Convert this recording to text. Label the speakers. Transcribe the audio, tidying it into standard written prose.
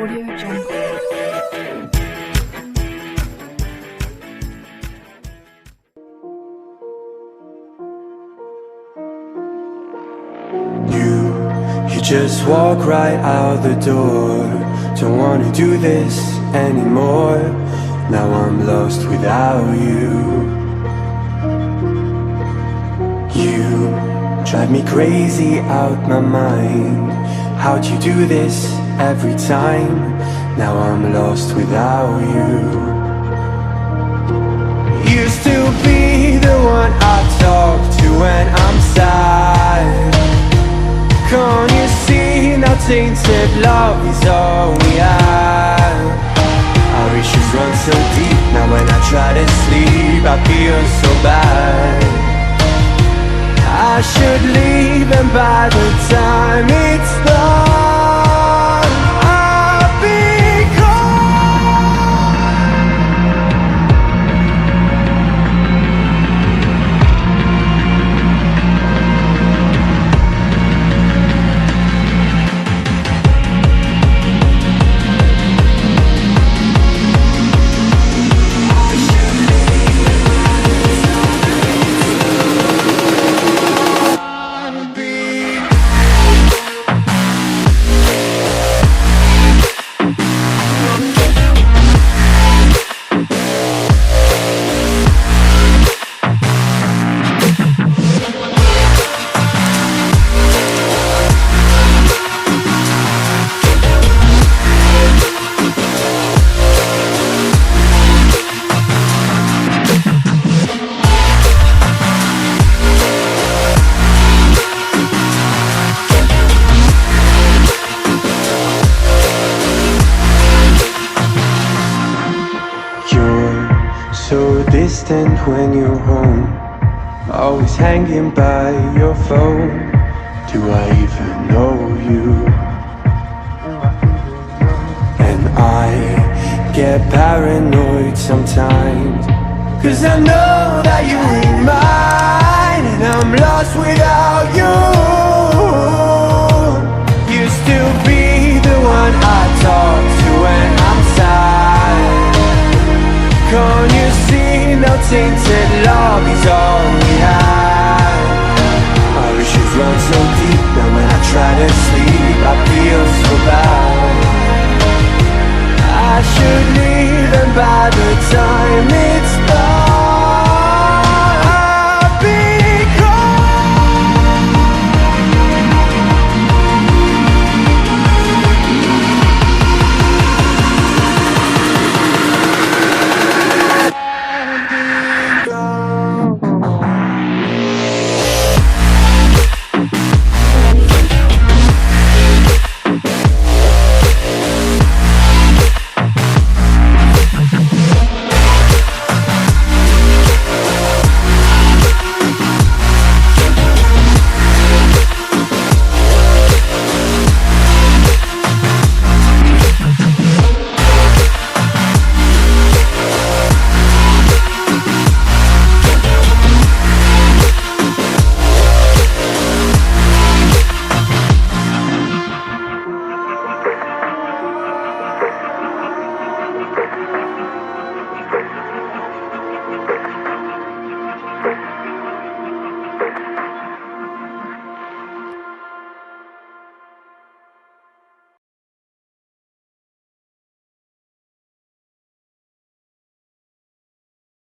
Speaker 1: Audio Jungle.
Speaker 2: You just walk right out the door. Don't wanna do this anymore. Now I'm lost without you. You drive me crazy out my mind. How'd you do this every time? Now I'm lost without you. Used to be the one I talk to when I'm sad. Can't you see now tainted love is all we have? Our issues run so deep, now when I try to sleep I feel so bad. I should leave and by the time it's done I'll be gone. So distant when you're home, always hanging by your phone. Do I even know you? And I get paranoid sometimes, 'cause I know that you ain't mine, and I'm lost without you. Used to be the one I talk to when I'm sad. Can't you see now tainted love is all we have? Our issues run so deep, now when I try to sleep I feel so bad. I should leave and by the time it's